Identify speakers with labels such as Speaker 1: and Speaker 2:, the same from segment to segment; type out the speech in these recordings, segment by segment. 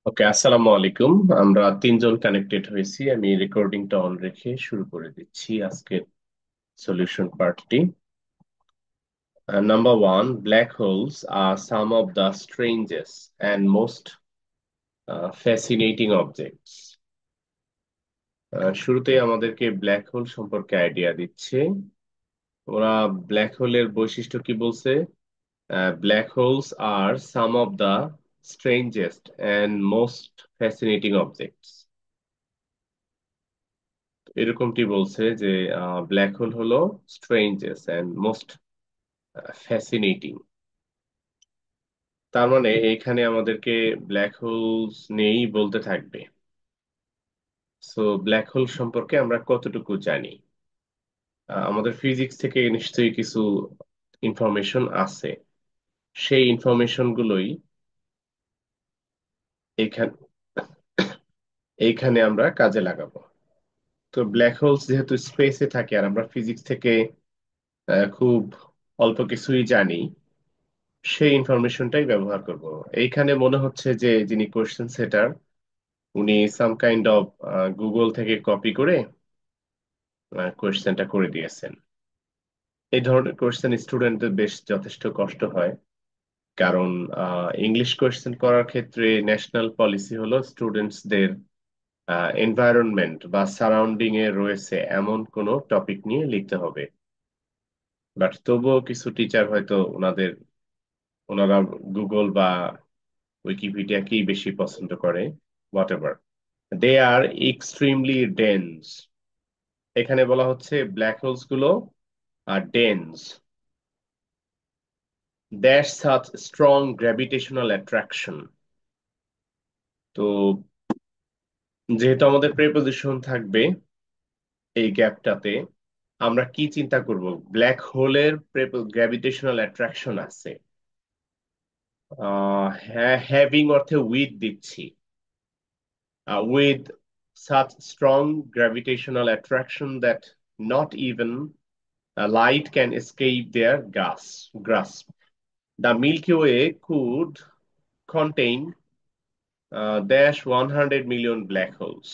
Speaker 1: ওকে, আসসালামু আলাইকুম। আমরা তিনজন কানেক্টেড হয়েছি। আমি রেকর্ডিংটা অন রেখে শুরু করে দিচ্ছি আজকের সলিউশন পার্টটি। Number one, black holes are some of the strangest and most fascinating objects. শুরুতেই আমাদেরকে ব্ল্যাক হোল সম্পর্কে আইডিয়া দিচ্ছে। ওরা ব্ল্যাক হোলের বৈশিষ্ট্য কি বলছে? Black holes are some of the strangest and most fascinating objects. এরকমটি বলছে যে ব্ল্যাক হোল হলো স্ট্রেঞ্জেস্ট এন্ড মোস্ট ফ্যাসিনেটিং। তার মানে এইখানে আমাদেরকে ব্ল্যাক হোলস নেই বলতে থাকবে। সো ব্ল্যাক হোল সম্পর্কে আমরা কতটুকু জানি? আমাদের ফিজিক্স থেকে নিশ্চয়ই কিছু ইনফরমেশন আছে। সেই ইনফরমেশন গুলোই এইখানে এইখানে আমরা কাজে লাগাবো। তো ব্ল্যাক হোলস যেহেতু স্পেসে থাকে আর আমরা ফিজিক্স থেকে খুব অল্প কিছুই জানি, সেই ইনফরমেশনটাই ব্যবহার করব। এইখানে মনে হচ্ছে যে যিনি কোশ্চেন সেটার, উনি সাম কাইন্ড অফ গুগল থেকে কপি করে কোশ্চেনটা করে দিয়েছেন। এই ধরনের কোশ্চেন স্টুডেন্টদের বেশ যথেষ্ট কষ্ট হয়, কারণ ইংলিশ কোশ্চেন করার ক্ষেত্রে ন্যাশনাল পলিসি হলো স্টুডেন্টসদের এনভায়রনমেন্ট বা সারাউন্ডিং এ রয়েছে এমন কোনো টপিক নিয়ে লিখতে হবে। বাট তবুও কিছু টিচার হয়তো ওনারা গুগল বা উইকিপিডিয়াকেই বেশি পছন্দ করে। Whatever, they are extremely dense. এখানে বলা হচ্ছে ব্ল্যাক হোলস গুলো are dense, that such strong gravitational attraction. তো যেহেতু আমাদের প্রিপোজিশন থাকবে এই গ্যাপটাতে, আমরা কি চিন্তা করব? ব্ল্যাক হোলের গ্র্যাভিটেশনাল অ্যাট্রাকশন আছে। হ্যাভিং অর্থে উইথ দিচ্ছি। With such strong gravitational attraction that not even light can escape their grasp. The Milky Way could contain dash 100 million black holes.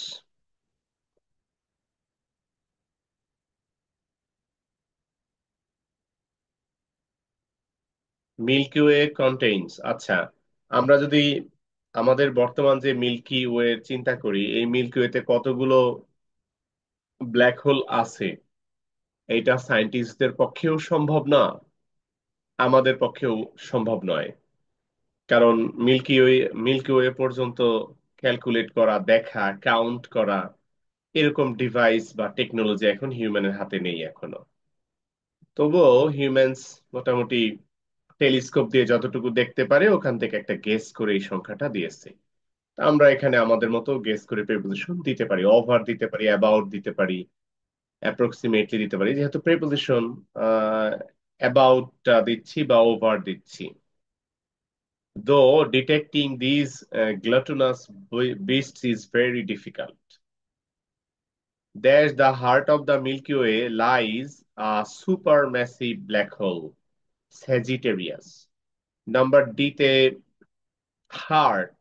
Speaker 1: Milky way contains, আচ্ছা, আমরা যদি আমাদের বর্তমান যে মিল্কি ওয়ে চিন্তা করি, এই মিল্কি ওয়েতে কতগুলো ব্ল্যাক হোল আছে, এটা সায়েন্টিস্টদের পক্ষেও সম্ভব না, আমাদের পক্ষেও সম্ভব নয়। কারণ মিল্কি ওয়ে মিল্কি ওয়ে পর্যন্ত ক্যালকুলেট করা, দেখা, কাউন্ট করা, এরকম ডিভাইস বা টেকনোলজি এখন হিউম্যানের হাতে নেই এখনো। তবুও হিউম্যানস মোটামুটি টেলিস্কোপ দিয়ে যতটুকু দেখতে পারে ওখান থেকে একটা গেস করে এই সংখ্যাটা দিয়েছে। তা আমরা এখানে আমাদের মতো গেস করে প্রেপোজিশন দিতে পারি, ওভার দিতে পারি, অ্যাবাউট দিতে পারি, অ্যাপ্রক্সিমেটলি দিতে পারি। যেহেতু প্রেপোজিশন অ্যাবাউটটা দিচ্ছি বা ওভার দিচ্ছি। Though detecting these gluttonous beasts is very difficult. There, the heart of the Milky Way lies a supermassive black hole, Sagittarius. Number D তে হার্ট।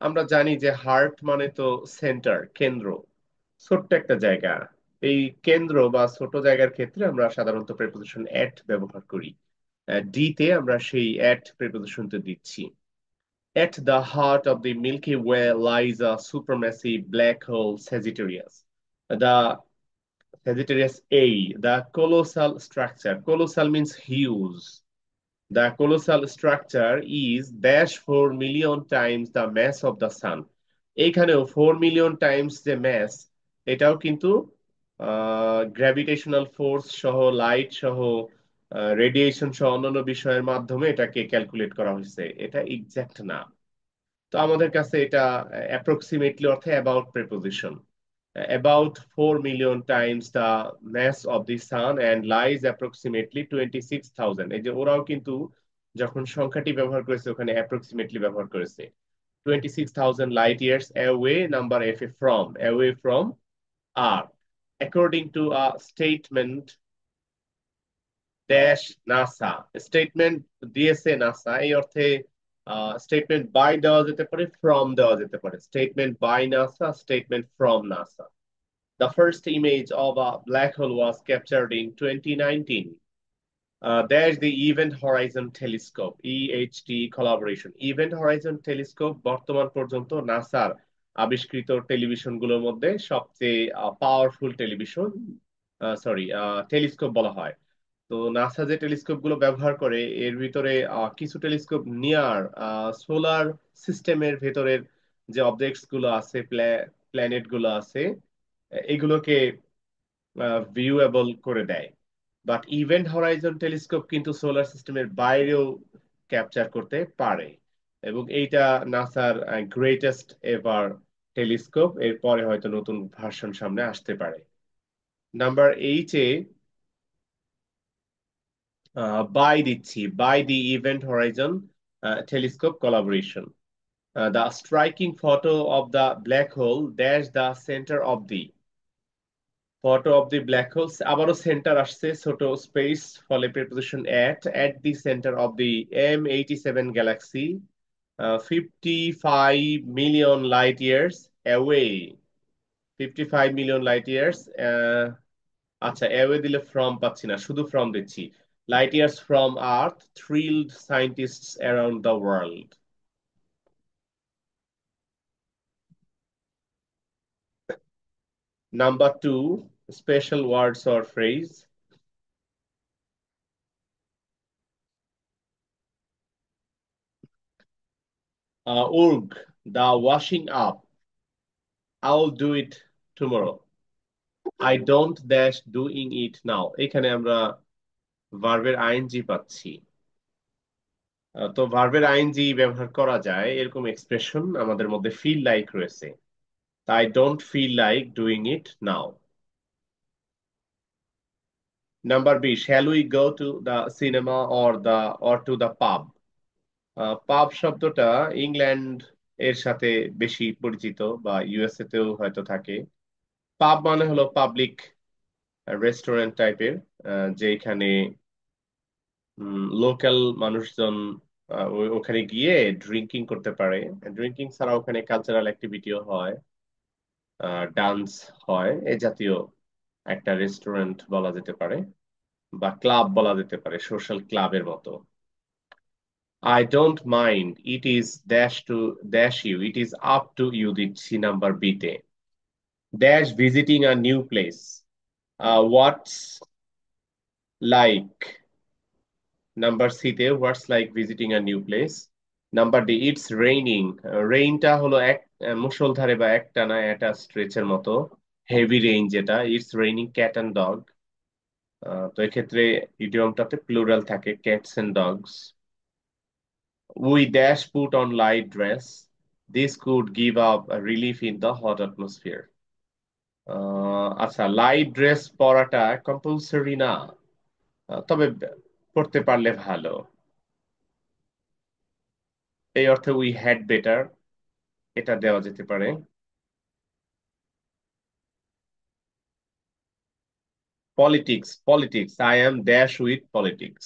Speaker 1: আমরা জানি যে হার্ট মানে তো সেন্টার, কেন্দ্র, ছোট্ট একটা জায়গা। এই কেন্দ্র বা ছোট জায়গার ক্ষেত্রে আমরা সাধারণত প্রেপোজিশন এট ব্যবহার করি। ডি তে আমরা সেই এট প্রেপোজিশনটা দিচ্ছি। At the heart of the Milky Way lies a supermassive black hole, Sagittarius. The Sagittarius A, the colossal structure. Colossal means huge. The colossal structure is dash 4 million times the mass of the sun. এইখানেও 4 million Times যে mass, এটাও কিন্তু gravitational force সহ, light সহ, radiation সহ অন্যান্য বিষয়ের মাধ্যমে এটাকে ক্যালকুলেট করা হয়েছে। এটা এক্সাক্ট না। তো আমাদের কাছে এটা অ্যাপ্রক্সিমেটলি অর্থে about preposition. About 4 million times the mass of the sun and lies approximately 26,000। এই যে ওরাও কিন্তু যখন সংখ্যাটি ব্যবহার করেছে ওখানে অ্যাপ্রক্সিমেটলি ব্যবহার করেছে। 26,000 light years away, number F A from, away from earth, according to a statement dash NASA. Statement দিয়েছে নাসা, এই অর্থে স্টেটমেন্ট বাই দেওয়া যেতে পারে, ফ্রম দেওয়া যেতে পারে। Statement by NASA, statement from NASA. The first image of a black hole was captured in 2019. There's the Event Horizon Telescope, EHT collaboration. Event Horizon Telescope বর্তমান পর্যন্ত নাসার আবিষ্কৃত টেলিভিশনগুলোর মধ্যে সবচেয়ে পাওয়ারফুল টেলিভিশন, সরি, টেলিস্কোপ বলা হয়। তো নাসা যে টেলিস্কোপ গুলো ব্যবহার করে এর ভিতরে কিছু টেলিস্কোপ নিয়ার সোলার সিস্টেমের ভেতরের যে অবজেক্টস গুলো আছে, প্ল্যানেট গুলো আছে, এগুলোকে ভিউয়েবল করে দেয়। বাট ইভেন্ট হরাইজন টেলিস্কোপ কিন্তু সোলার সিস্টেমের বাইরেও ক্যাপচার করতে পারে, এবং এইটা নাসার গ্রেটেস্ট এভার টেলিস্কোপ। এরপরে হয়তো নতুন ভার্সন সামনে আসতে পারে। নাম্বার 8-এ বাই দিচ্ছি, by the event horizon telescope collaboration. The striking photo of the black hole dash the centre of the photo of the black holes, আবারও সেন্টার আসছে, ছোট স্পেস, ফলে preposition at the centre of the M87 galaxy, 55 million light years away. 55 million light years. আচ্ছা, away দিলে from পাচ্ছি না, শুধু from দিচ্ছি। Light years from earth thrilled scientists around the world. Number 2, special words or phrase. Urge, the washing up, I'll do it tomorrow. I don't dash doing it now. এখানে আমরা ভার্বের ING পাচ্ছি। তো ভার্বের আইএনজি ব্যবহার করা যায় এরকম এক্সপ্রেশন আমাদের মধ্যে ফিল লাইক রয়েছে। I don't feel like doing it now. Number B, shall we go to the cinema or to the pub? পাব শব্দটা ইংল্যান্ড এর সাথে বেশি পরিচিত, বা ইউএসএ তেও হয়তো থাকে। পাব মানে হলো পাবলিক রেস্টুরেন্ট টাইপের, যেখানে লোকাল মানুষজন ওখানে গিয়ে ড্রিঙ্কিং করতে পারে। ড্রিঙ্কিং ছাড়া ওখানে কালচারাল অ্যাক্টিভিটিও হয়, ডান্স হয়, এই জাতীয় একটা রেস্টুরেন্ট বলা যেতে পারে, বা ক্লাব বলা যেতে পারে, সোশ্যাল ক্লাবের মতো। I don't mind, it is dash to dash you, it is up to you দিচ্ছি নাম্বার বিতে। Dash visiting a new place, what's like number সিতে, what's like visiting a new place. Number D, it's raining. রেইনটা হলো এক মুষলধারে বা একটানা একটা স্ট্রেচের মতো, হেভি রেইন যেটা। It's raining cat and dog, তো এক্ষেত্রে ইডিয়মটাতে প্লুরাল থাকে, cats and dogs. We dash put on light dress, this could give up relief in the hot atmosphere. আচ্ছা, লাইট ড্রেস পরাটা কম্পালসরি না, তবে পড়তে পারলে ভালো। এই অর্থে উই হ্যাড বেটার, এটা দেওয়া যেতে পারে। Politics, politics, I am dash with politics.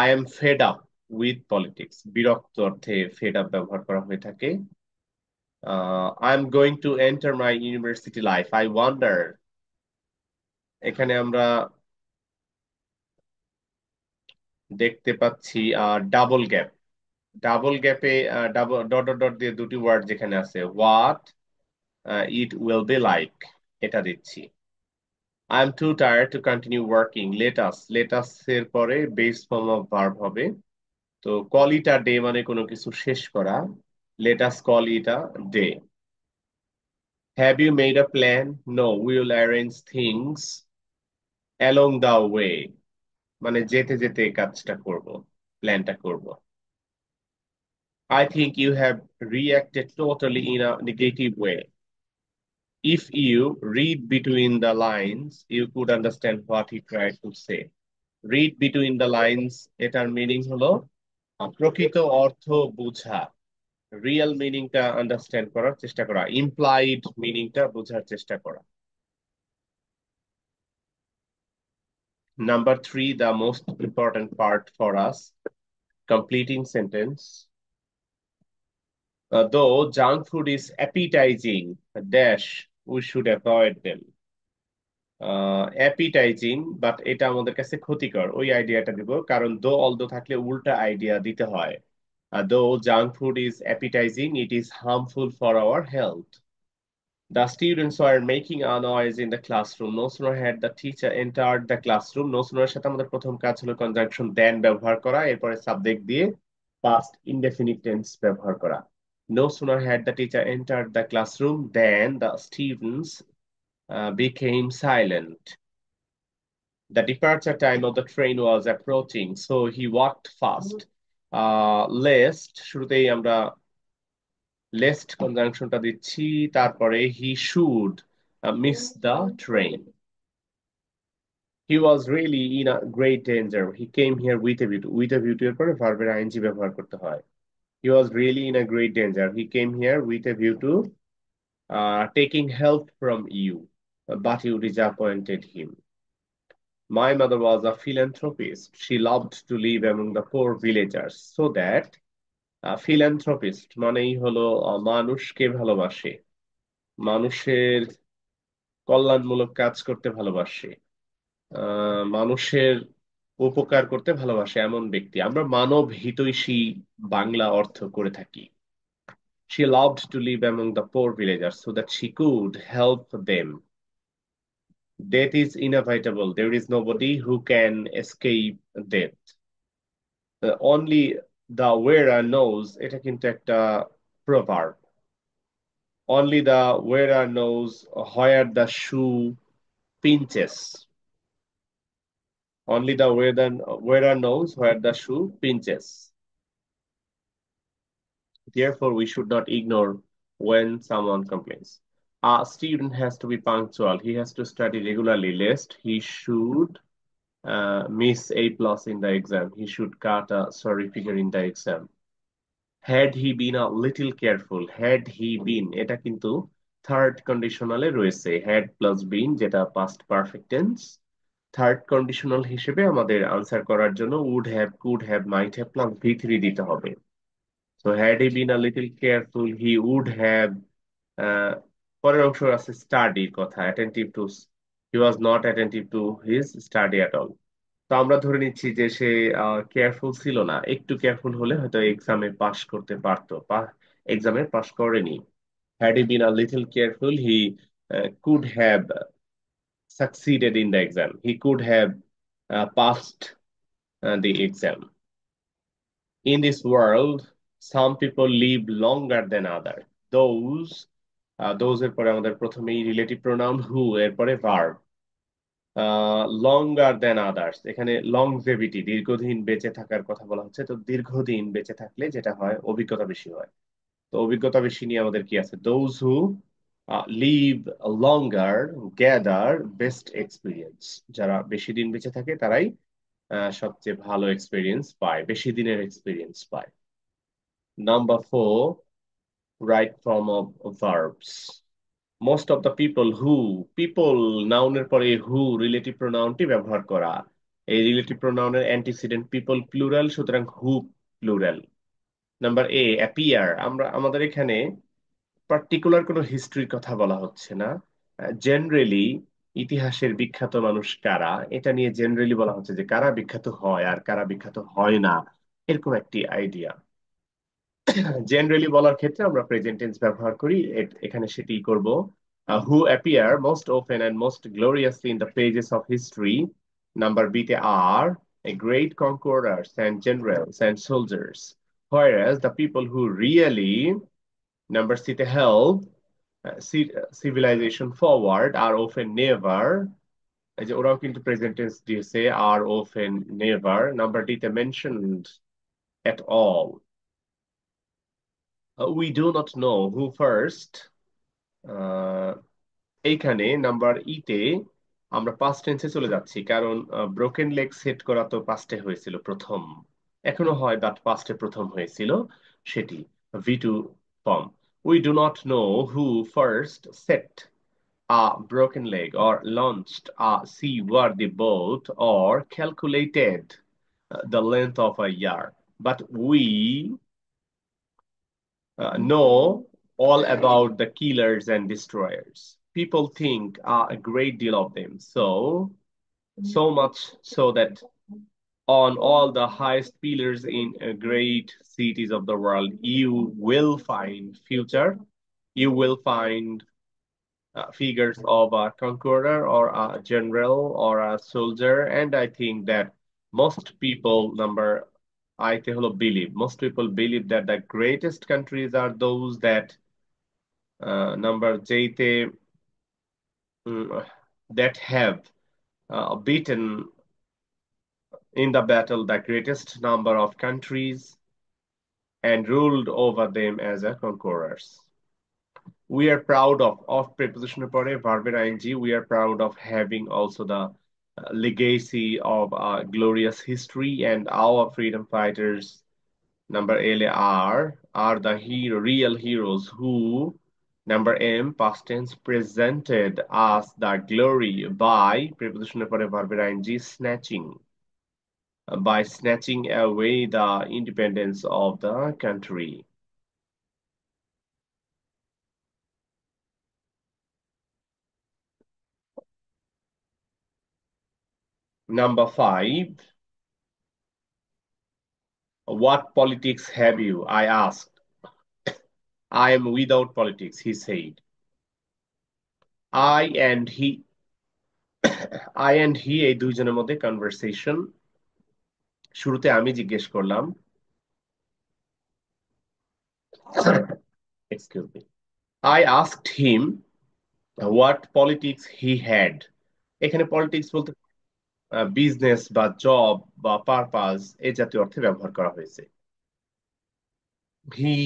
Speaker 1: I am fed up with politics, বিরক্ত অর্থে ফেড আপ ব্যবহার করা হয়ে থাকে। I am going to enter my university life, I wonder. এখানে আমরা দেখতে পাচ্ছি ডাবল গ্যাপ। ডাবল গ্যাপে ডাবল ডট ডট ডট দিয়ে দুটি ওয়ার্ড যেখানে আছে, what it will be like, এটা দিচ্ছি। I am too tired to continue working, let us, let us এর পরে বেস ফর্ম অফ ভার্ব হবে। তো কল ইট আ ডে মানে কোনো কিছু শেষ করা, let us call it a day. Have you made a plan? No, we will arrange things along the way, মানে যেতে যেতে কাজটা করব, প্ল্যানটা করব। I think you have reacted totally in a negative way. If you read between the lines, you could understand what he tried to say. Read between the lines, এটার meaning হলো প্রকৃত অর্থ বোঝা, রিয়েল মিনিংটা আন্ডারস্ট্যান্ড করার চেষ্টা করা, implied মিনিংটা বোঝার চেষ্টা করা। Number 3, the most important part for us, completing sentence. Though junk food is appetizing, dash, we should avoid them. Appetising but এটা আমাদের কাছে ক্ষতিকর, ওই আইডিয়াটা দিব, কারণ দো অল দো থাকলে উল্টা আইডিয়া দিতে হয়। Though junk food is appetising, it is harmful for our health. The students were making a noise in the classroom. No sooner had the teacher entered the classroom. No sooner এর সাথে আমাদের প্রথম কাজ হলো conjunction দেন ব্যবহার করা, এরপরে subject দিয়ে past indefinite tense ব্যবহার করা। No sooner had the teacher entered the classroom than the students became silent. The departure time of the train was approaching, so he walked fast. Lest শুরুতেই আমরা least কনজাংশনটা দিচ্ছি, তারপরে he should miss the train. He was really in a great danger, he came here with a view, with a ভিউটির পরে ভার্বের ING ব্যবহার করতে হয়। He was really in a great danger, he came here with a view to taking help from you, but you disappointed him. My mother was a philanthropist. She loved to live among the poor villagers. So that philanthropist মানেই হলো মানুষকে ভালোবাসে, মানুষের কল্যাণমূলক কাজ করতে ভালোবাসে, মানুষের উপকার করতে ভালোবাসে এমন ব্যক্তি আমরা মানব হিতৈষী বাংলা অর্থ করে থাকি। She loved to live among the poor villagers so that she could help them. Death is inevitable. There is nobody who can escape death. Only the wearer knows, এটা কিন্তু একটা proverb. Only the wearer knows where the shoe pinches. Only the wearer knows where the shoe pinches. Therefore, we should not ignore when someone complains. A student has to be punctual. He has to study regularly, lest he should miss A plus in the exam. He should cut a sorry figure in the exam. Had he been a little careful, had he been, এটা কিন্তু third কন্ডিশনালে রয়েছে, had plus been যেটা past perfect tense। Third conditional হিসেবে আমাদের answer করার জন্য would have, could have, might have plus V3 দিতে হবে। So had he been a little careful, he would have আহ, পরের অংশ আছে স্টাডির কথা, attentive to, he was not attentive to his study at all। তো আমরা ধরে নিচ্ছি যে সে কেয়ারফুল ছিল না, একটু কেয়ারফুল হলে হয়তো এক্সামে পাশ করতে পারতো, এক্সামে পাশ করেনি। Had he been a little careful, he could have succeeded in the exam, he could have passed the exam। In this world some people live longer than others, those those এর পরে আমাদের প্রথমেই relative pronoun who, এরপরে verb. লঙ্গার দেন others, এখানে longevity দীর্ঘদিন বেঁচে থাকার কথা বলা হচ্ছে, তো দীর্ঘদিন বেঁচে থাকলে যেটা হয় অভিজ্ঞতা বেশি হয়। তো অভিজ্ঞতা বেশি নিয়ে আমাদের কি আছে, those who live longer gather best experience, যারা বেশি দিন বেঁচে থাকে তারাই সবচেয়ে ভালো এক্সপিরিয়েন্স পায়, বেশি দিনের এক্সপিরিয়েন্স পায়। Number 4, right form of verbs. Most of the people who, people নাউনের পরে হু রিলেটিভ প্রোনাউনটি ব্যবহার করা, এই রিলেটিভ প্রোনাউনের অ্যান্টিসিডেন্ট পিপল প্লুরাল, সুতরাং হু প্লুরাল। নাম্বার এ অ্যাপিয়ার, আমরা আমাদের এখানে পার্টিকুলার কোনো হিস্ট্রির কথা বলা হচ্ছে না, জেনারেলি ইতিহাসের বিখ্যাত মানুষ কারা এটা নিয়ে জেনারেলি বলা হচ্ছে যে কারা বিখ্যাত হয় আর কারা বিখ্যাত হয় না, এরকম একটি আইডিয়া। জেনারেলি বলার ক্ষেত্রে আমরা প্রেজেন্ট টেন্স ব্যবহার করি, এখানে সেটি করব। Who appear most open and most gloriously in the pages of history. Number B তে are a great conquerors and generals and soldiers, whereas the people who really, number C তে help civilization forward are often never, এই যে ওরাও কিন্তু present tense দিয়েছে, are often never। Number D তে mentioned at all। We do not know who first, আহ, এইখানে number ইতে আমরা পাস্ট টেন্সে চলে যাচ্ছি, কারণ ব্রোকেন লেগ সেট করা তো পাস্টে হয়েছিল প্রথম, এখনো হয় বাট পাস্টে প্রথম হয়েছিল সেটি ভি2 form. We do not know who first set a broken leg or launched a seaworthy boat or calculated the length of a year, but we know all about the killers and destroyers. People think a great deal of them. So much so that on all the highest pillars in great cities of the world, you will find you will find figures of a conqueror or a general or a soldier. And I think that most people, most people believe that the greatest countries are those that number যেইতে mm, that have beaten in the battle the greatest number of countries and ruled over them as a conquerors. We are proud of prepositional পরে verb ing. We are proud of having also the legacy of glorious history, and our freedom fighters number L are the real heroes who number M past tense presented us the glory by prepositional পরে verb ing snatching by snatching away the independence of the country. Number 5, what politics have you? I asked. I am without politics, he said. I and he I and he এই দুইজনের মধ্যে conversation. শুরুতে আমি জিজ্ঞেস করলাম, excuse me. I asked him what politics he had. এখানে politics বলতে business বা জব বা পারপাস এই জাতীয় অর্থে ব্যবহার করা হয়েছে। He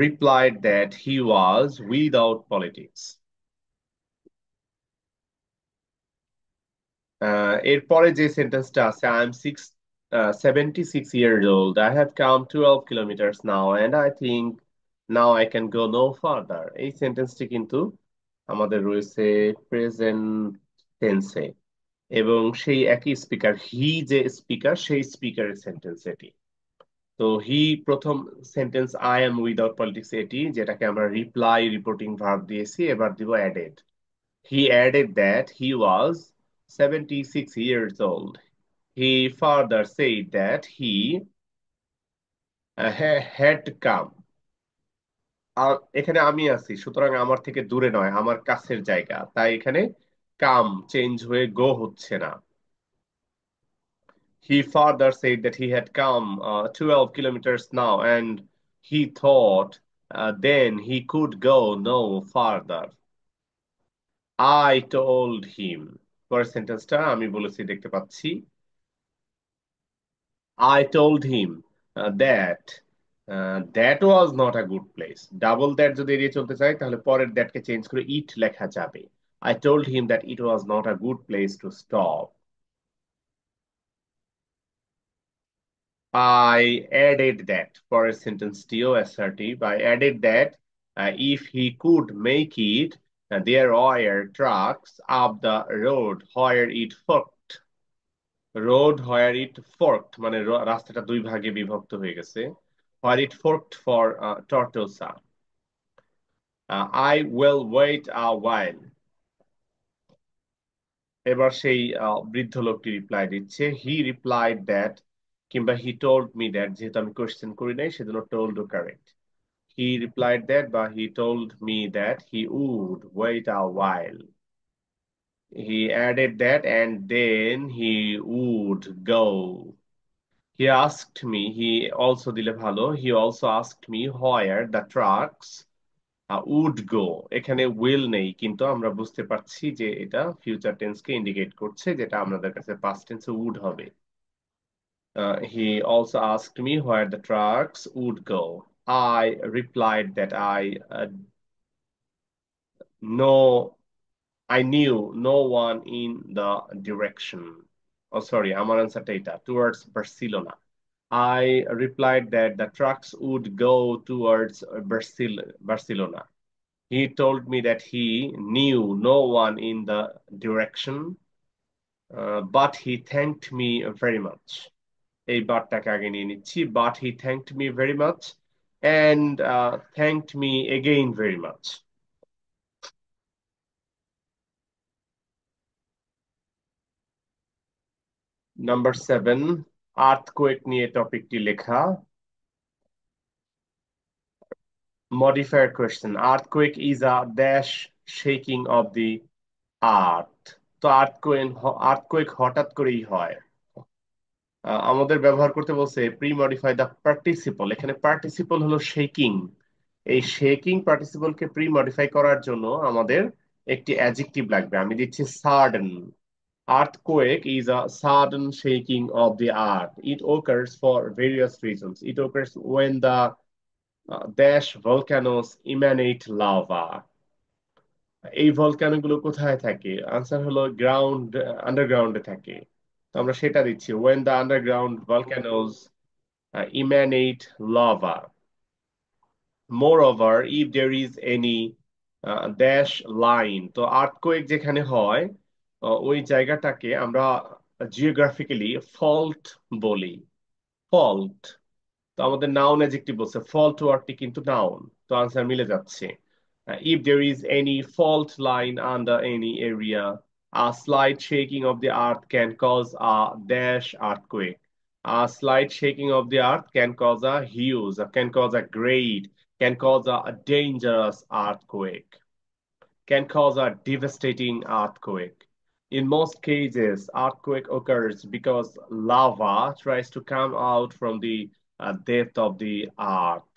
Speaker 1: replied that he was without politics. এরপরে যে সেন্টেন্সটা আছে, I am 76 years old. I have come 12 kilometers now and I think now I can go no further. এই সেন্টেন্সটি কিন্তু আমাদের রয়েছে প্রেজেন্ট টেন্সে এবং সেই একই স্পিকার, যে স্পিকার সেই স্পিকারের সেন্টেন্স এটি। তো প্রথম sentence I am without politics এটি, যেটাকে আমরা রিপ্লাই রিপোর্টিং ভার্ব দিয়েছি, এবার দিব added. He added that he was 76 years old. He further said that he had come. এখানে আমি আছি, সুতরাং আমার থেকে দূরে নয়, আমার কাছের জায়গা, তাই এখানে কাম চেঞ্জ হয়ে গো হচ্ছে না। He further said that he had come 12 kilometers now and he thought then he could go no further. I told him. পরের সেন্টেন্সটা আমি বলেছি, দেখতে পাচ্ছি। I told him that was not a good place. Double that যদি এড়িয়ে চলতে চাই তাহলে পরের দ্যাটকে চেঞ্জ করে ইট লেখা যাবে। I told him that it was not a good place to stop. I added that for a sentence to assertive. I added that if he could make it, there were trucks up the road where it forked. Road where it forked মানে রাস্তাটা দুই ভাগে বিভক্ত হয়ে গেছে। Where it forked for Tortosa. I will wait a while. এবার সেই বৃদ্ধ লোকটি রিপ্লাই দিচ্ছে, হি রিপ্লাইড দ্যাট কিংবা হি টোল্ড মি দ্যাট, যেহেতু আমি কোশ্চেন করি নাই সেজন্য টোল্ড ও কারেক্ট। হি রিপ্লাইড দ্যাট বা he told me that he would wait a while. He added that and then he would go. He asked me, he also দিলে ভালো, he also asked me where the trucks would go. এখানে will নেই, কিন্তু আমরা বুঝতে পারছি যে এটা ফিউচার টেন্সকে ইন্ডিকেট করছে, যেটা আমাদের কাছে পাস্ট টেন্সে উড হবে। He also asked me where the trucks would go. I replied that no, I knew no one in the direction. Oh, sorry, আমার আনসারটা এটা, towards Barcelona. I replied that the trucks would go towards Barcelona. He told me that he knew no one in the direction, but he thanked me very much. এই বারটাকে আগে নিয়ে নিচ্ছি, but he thanked me very much. and thanked me again very much. Number 7, earthquake নিয়ে টপিকটি লেখা। Modifier question. Earthquake is a dash shaking of the earth. তো earthquake হঠাৎ করেই হয়। আমাদের ব্যবহার করতে বলছে প্রি মডিফাই দ্য পার্টিসিপল। এখানে পার্টিসিপল হলো শেকিং। এই শেকিং পার্টিসিপলকে প্রি মডিফাই করার জন্য আমাদের একটি অ্যাডজেক্টিভ লাগবে। আমি দিচ্ছি sudden. Earthquake is a sudden shaking of the earth. It occurs for various reasons. It occurs when the dash volcanoes emanate lava. এই ভলক্যানো গুলো কোথায় থাকে? আনসার হলো গ্রাউন্ড, আন্ডারগ্রাউন্ডে থাকে। তো আমরা সেটা দিচ্ছি, when the underground volcanoes emanate lava. Moreover, if there is any dash line, তো আর্থকোয়েক যেখানে হয় ওই জায়গাটাকে আমরা জিওগ্রাফিক্যালি ফল্ট বলি। ফল্ট। তো আমাদের নাউন অ্যাডজেক্টিভ বলছে, ফল্ট ওয়ার্ডটি কিন্তু নাউন। তো আনসার মিলে যাচ্ছে। If there is any fault line under any area, a slight shaking of the earth can cause a dash earthquake. A slight shaking of the earth can cause a huge, can cause a great, can cause a dangerous earthquake, can cause a devastating earthquake. In most cases, earthquake occurs because lava tries to come out from the depth of the earth.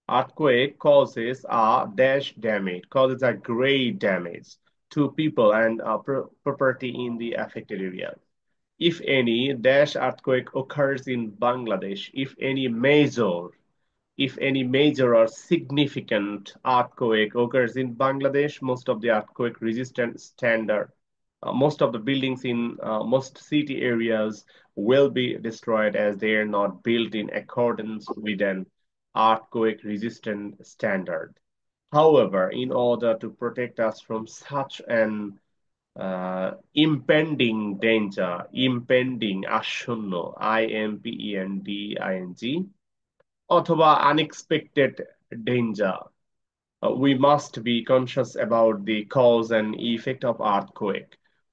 Speaker 1: Earthquake causes a dash damage, causes a great damage to people and property in the affected area. If any dash earthquake occurs in Bangladesh, if any major or significant earthquake occurs in Bangladesh, most of the earthquake resistant standard, most of the buildings in most city areas will be destroyed as they are not built in accordance with an earthquake resistant standard. However, in order to protect us from such an impending danger, impending আসন্ন, IMPENDING, অথবা unexpected danger, we must be conscious about the cause and effect of earthquake.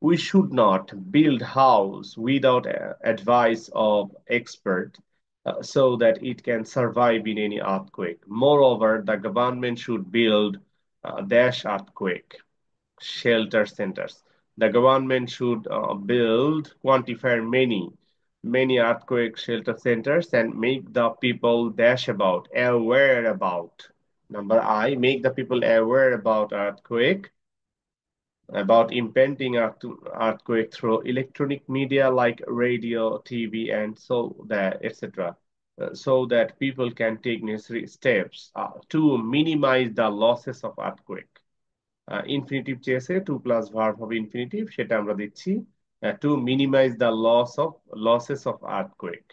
Speaker 1: We should not build house without advice of expert so that it can survive in any earthquake. Moreover, the government should build dash earthquake shelter centers. The government should build, quantify many earthquake shelter centers and make the people aware about. Number I, make the people aware about earthquake, about impending earthquake through electronic media like radio, TV, and so that, etc. So that people can take necessary steps to minimize the losses of earthquake. Infinitive চেয়েছে, to plus verb হবে infinitive, সেটা আমরা দিচ্ছি to minimise the losses of earthquake.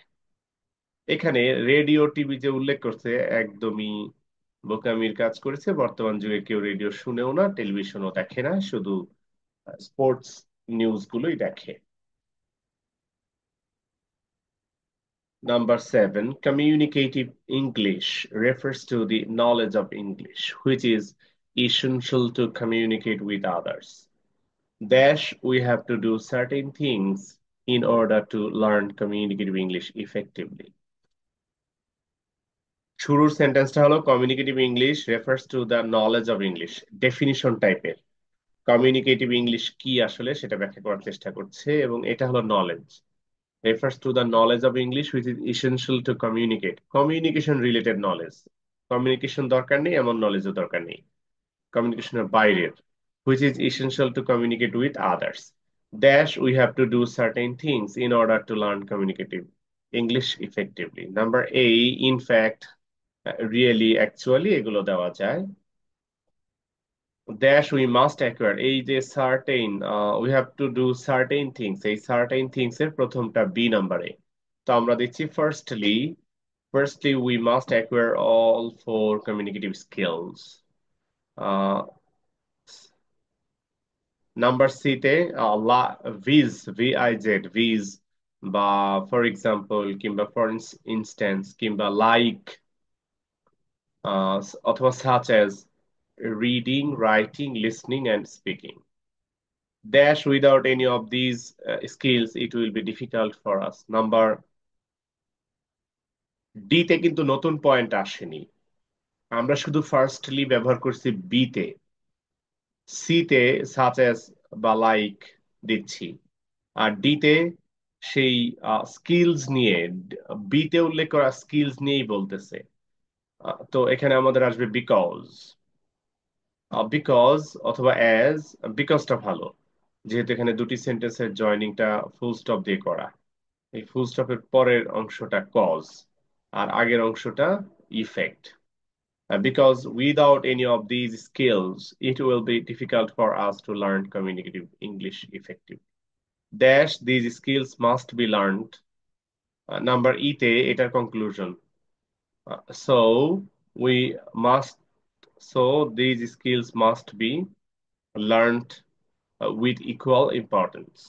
Speaker 1: এখানে radio TV যে উল্লেখ করছে একদমই বোকামির কাজ করেছে। বর্তমান যুগে কেউ রেডিও শুনেও না, টেলিভিশনও দেখে না, শুধু স্পোর্টস নিউজ গুলোই দেখে। Number 7, communicative English refers to the knowledge of English, which is essential to communicate with others. Dash, we have to do certain things in order to learn communicative English effectively. শুরুর সেন্টেন্সটা হলো communicative English refers to the knowledge of English, definition টাইপের। Communicative English কি আসলে সেটা ব্যাখ্যা করার চেষ্টা করছে, এবং এটা হলো knowledge. Refers to the knowledge of English which is essential to communicate, communication related knowledge. Communication দরকার নেই এমন নলেজও দরকার নেই, কমিউনিকেশনের বাইরের, which is essential to communicate with others. Dash, we have to do certain things in order to learn communicative English effectively. Number A, in fact, really, actually, এগুলো দেওয়া যায়। Dash, we must acquire, এই যে certain, we have to do certain things, এই certain things এর প্রথমটা B নাম্বারে। তো আমরা দিচ্ছি firstly we must acquire all four communicative skills. Uh, number সিতে ভিজ বা ফর এক্সাম্পল কিংবা ফর ইনস্ট্যান্স কিংবা লাইক অথবা such as reading, writing, listening and speaking. Dash without any of these skills, it will be difficult for us. Number D তে কিন্তু নতুন point আসেনি, আমরা শুধু ফার্স্টলি ব্যবহার করছি বি তে। সি তে সাচ এস বা লাইক দিচ্ছি, আর ডি তে সেই স্কিলস নিয়ে, বি তে উল্লেখ করা স্কিলস নিয়েই বলতেছে। তো এখানে আমাদের আসবে বিকজ। বিকজ অথবা অ্যাজ, বিকজটা ভালো, যেহেতু এখানে দুটি সেন্টেন্সের জয়নিংটা ফুল স্টপ দিয়ে করা। এই ফুল স্টপের পরের অংশটা কজ, আর আগের অংশটা effect. Because without any of these skills, it will be difficult for us to learn communicative English effectively. Dash, these skills must be learned. Number E তে এটার conclusion. So we must, so these skills must be learned with equal importance.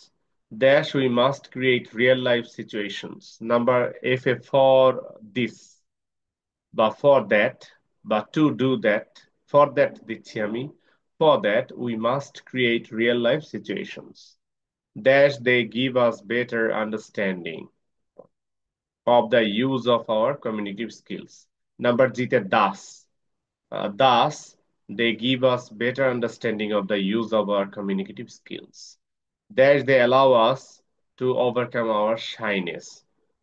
Speaker 1: Dash, we must create real life situations. Number F A, for this বা for that বা to do that, for that দিচ্ছি আমি, for that we must create real life situations. Dash, they give us better understanding of the use of our communicative skills. Number G তে thus. Thus, they give us better understanding of the use of our communicative skills. Dash, they allow us to overcome our shyness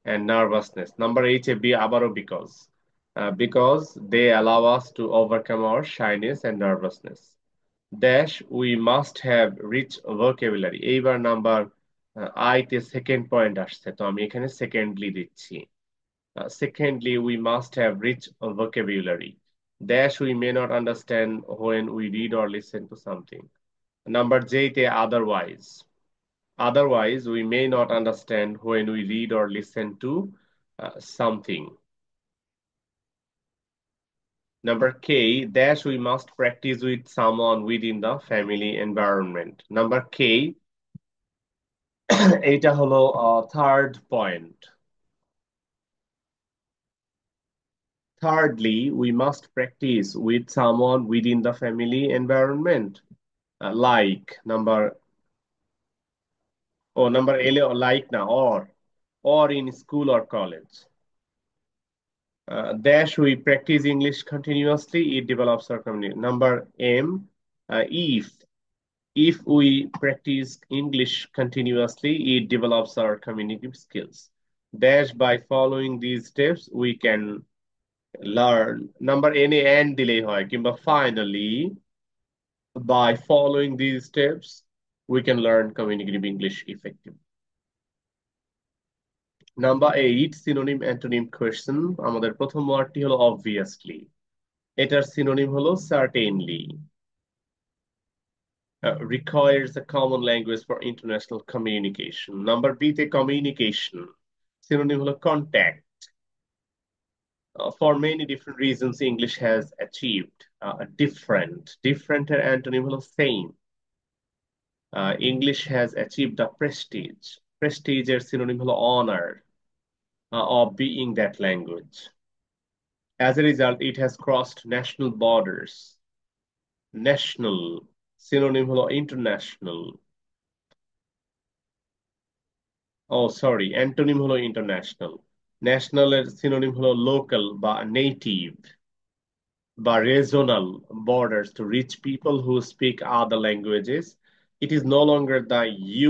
Speaker 1: and nervousness. Number H A be আবারও because. Because they allow us to overcome our shyness and nervousness. Dash, we must have rich vocabulary. এইবার number I তে second point আসছে, তো আমি এখানে secondly দিচ্ছি। Secondly, we must have rich vocabulary. Dash, we may not understand when we read or listen to something. Number J তে otherwise. Otherwise, we may not understand when we read or listen to something. Number K, dash, we must practice with someone within the family environment. Number K, এটা হলো third point. Thirdly, we must practice with someone within the family environment. Like number L, or like na, or in school or college. Dash, we practice English continuously, it develops our community. Number M, if we practice English continuously, it develops our communicative skills. Dash, by following these steps, we can learn. Number N A and দিলেই হয়, কিংবা finally, by following these steps, we can learn communicative English effectively. Number 8, synonym antonym question. আমাদের প্রথম ওয়ার্ডটি হলো obviously, এটার synonym হলো certainly. Requires a common language for international communication. Number B তে communication, synonym হলো contact. For many different reasons, English has achieved a different এর antonym হলো same. English has achieved a prestige. Prestige এর synonym হলো honor of being that language. As a result, it has crossed national borders. National, synonym হলো international. Sorry, antonym হলো international. National এর synonym হলো local বা native বা regional borders to reach people who speak other languages. It is no longer the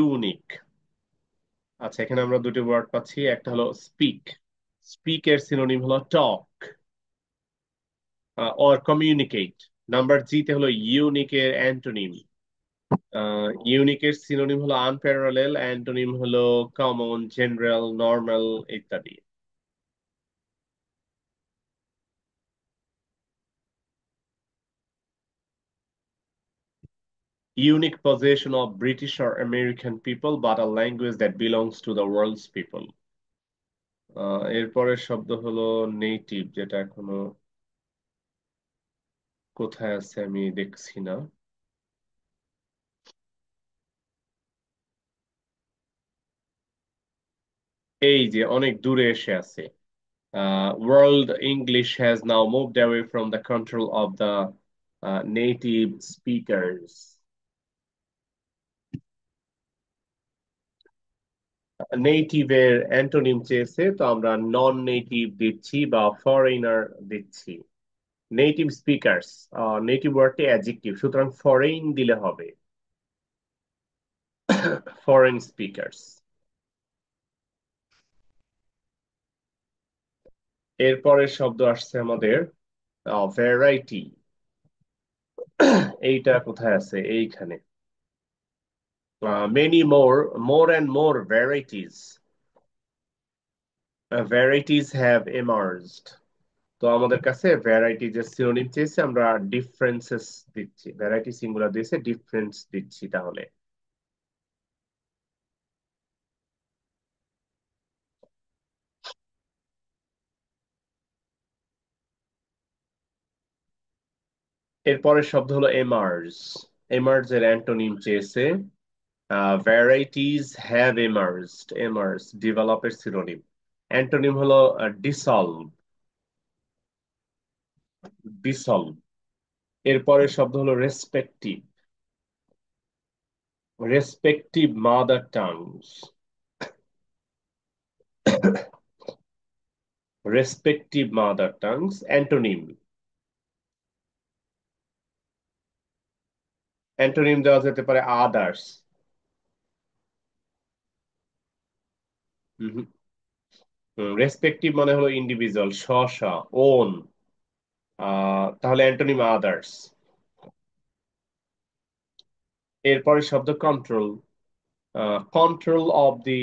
Speaker 1: unique. আচ্ছা, এখানে আমরা দুটি ওয়ার্ড পাচ্ছি, একটা হলো speak. Speak এর synonym হলো talk or communicate. নাম্বার জি তে হলো ইউনিক এর অ্যান্টোনিম। ইউনিকের সিনোনিম হলো আনপ্যারালেল, অ্যান্টোনিম হলো কমন, জেনারেল, নর্মাল ইত্যাদি। Unique possession of British or American people, but a language that belongs to the world's people. এরপরের শব্দ হলো নেটিভ, যেটা এখনো কোথায় আছে আমি দেখছি না। এই যে অনেক দূরে এসে আছে, World English has now moved away from the control of the native speakers. Native এর অ্যান্টোনিম চেয়েছে, তো আমরা নন নেটিভ দিচ্ছি বা ফরেনার দিচ্ছি। নেটিভ স্পিকার্স, নেটিভ ওয়ার্ডটি অ্যাডজেক্টিভ, সুতরাং ফরেন দিলে হবে, ফরেন স্পিকার্স। এরপরের শব্দ আসছে আমাদের ভ্যারাইটি। এইটা কোথায় আছে? এইখানে। Many more, more and more varieties, varieties have emerged. তো আমাদের কাছে ভ্যারাইটিজ এর সিনোনিম চেয়েছে, আমরা ডিফারেন্সেস দিচ্ছি, ভ্যারাইটি সিঙ্গুলার দিয়েছে, ডিফারেন্স দিচ্ছি তাহলে। এরপরের শব্দ হলো এমার্জ। এমার্জ এর অ্যান্টোনিম চেয়েছে, ভ্যারাইটিজ হ্যাভ এমার্জড, এমার্জ ডেভেলপের সিনোনিম। অ্যান্টোনিম হলো ডিসলভ, ডিসলভ। এরপরের শব্দ হলো respective, respective mother tongues, respective mother tongues. Antonym, antonym দেওয়া যেতে পারে আদার্স। রেসপেক্টিভ মানে হলো ইন্ডিভিজুয়াল, স্ব স্ব, ওন। তাহলে অ্যান্টোনিম আদার্স। এরপরে শব্দ control, control of the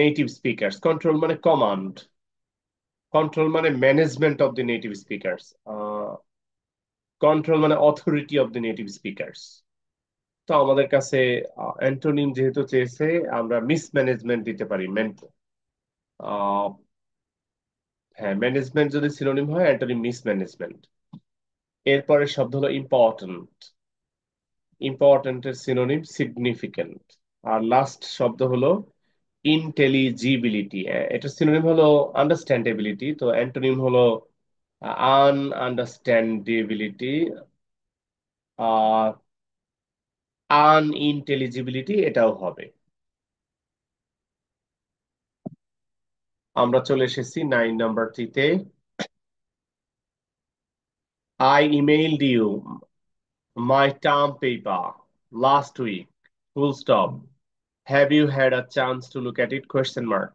Speaker 1: native speakers. Control মানে কমান্ড, কন্ট্রোল মানে management of the native speakers, control মানে authority of the native speakers. তো আমাদের কাছে অ্যান্টোনিম যেহেতু চেয়েছে, আমরা মিসম্যানেজমেন্ট দিতে পারি। হ্যাঁ, ম্যানেজমেন্ট যদি সিনোনিম হয়, অ্যান্টোনিম মিসম্যানেজমেন্ট। এরপরে শব্দ হলো ইম্পর্ট্যান্ট, ইম্পর্ট্যান্টের সিনোনিম সিগনিফিকেন্ট। আর লাস্ট শব্দ হলো ইন্টেলিজিবিলিটি, এটার সিনোনিম হলো আন্ডারস্ট্যান্ডেবিলিটি, তো অ্যান্টোনিম হলো আনআন্ডারস্ট্যান্ডেবিলিটি, আনইন্টেলিজিবিলিটি এটাও হবে। আমরা চলে এসেছি 9 নাম্বারটিতে। I emailed you my term paper last week, full stop, have you had a chance to look at it? Question mark.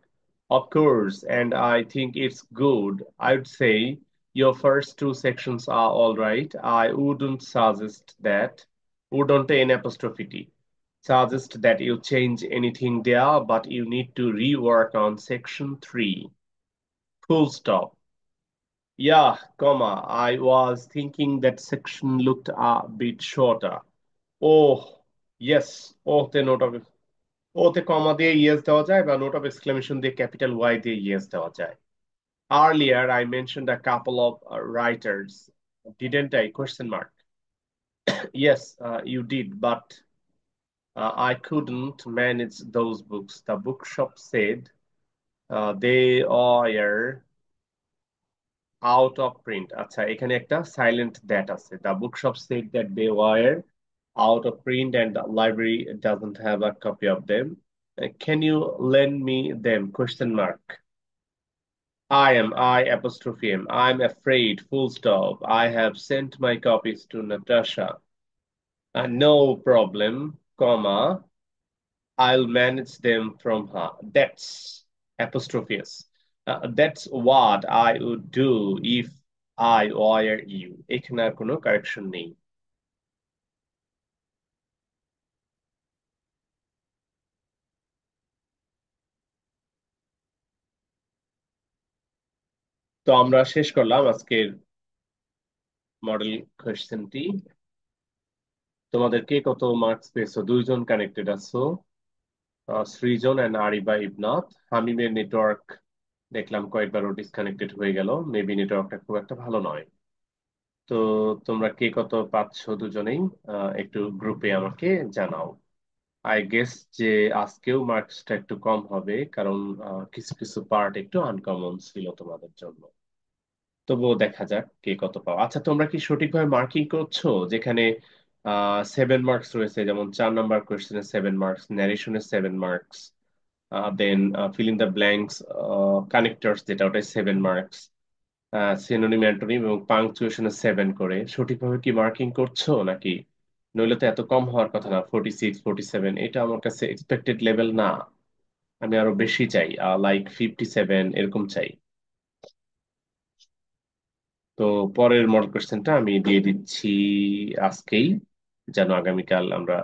Speaker 1: Of course, and I think it's good. I'd say your first two sections are all right. I wouldn't suggest that. Wouldn't N apostrophe T. Suggest that you change anything there, but you need to rework on section 3. Full stop. Yeah, comma. I was thinking that section looked a bit shorter. Oh, yes. Oh, the note of ওতে কমা দিয়ে yes দেওয়া যায়, বা note of exclamation দিয়ে capital Y দিয়ে yes দেওয়া যায়। Earlier I mentioned a couple of writers, didn't I? Question mark. Yes, you did, but I couldn't manage those books. The bookshop said they are out of print. আচ্ছা, এখানে একটা silent that আছে। The bookshop said that they were out of print and the library doesn't have a copy of them. Can you lend me them? Question mark. I apostrophe am. I'm afraid, full stop. I have sent my copies to Natasha. No problem, comma. I'll manage them from her. That's apostrophe S. That's what I would do if I were you. এখানে আর কোনো correction নেই। তো আমরা শেষ করলাম আজকের model কোয়েশ্চেনটি। তোমাদের কে কত মার্কস পেয়েছো? দুইজন কানেক্টেড আছো, সৃজন এন্ড আরিবা ইবনাথ। হামিমের নেটওয়ার্ক দেখলাম কয়েকবারও ডিসকানেক্টেড হয়ে গেল, মেবি নেটওয়ার্কটা খুব একটা ভালো নয়। তো তোমরা কে কত পাচ্ছ দুজনেই একটু গ্রুপে আমাকে জানাও। আই গেস যে আজকেও মার্কসটা একটু কম হবে, কারণ কিছু কিছু পার্ট একটু আনকমন ছিল তোমাদের জন্য। তবুও দেখা যাক কে কত পাও। আচ্ছা, তোমরা কি সঠিকভাবে মার্কিং করছো? যেখানে 7 মার্কস রয়েছে, যেমন 4 নাম্বার কোয়েশ্চেনে 7 মার্কস, ন্যারেশনে 7 marks, then fill in the blanks, connectors যেটা ওটাই 7 মার্কস, সিনোনিম অ্যান্টোনিম এবং পাংচুয়েশনে 7 করে, সঠিকভাবে কি মার্কিং করছো নাকি? নইলে তো এত কম হওয়ার কথা না, 46 47, এটা আমার কাছে এক্সপেক্টেড লেভেল না। আমি আরো বেশি চাই, লাইক 57 এরকম চাই। তো পরের মডেল কোশ্চেনটা আমি দিয়ে দিচ্ছি আজকেই, যেন আগামীকাল আমরা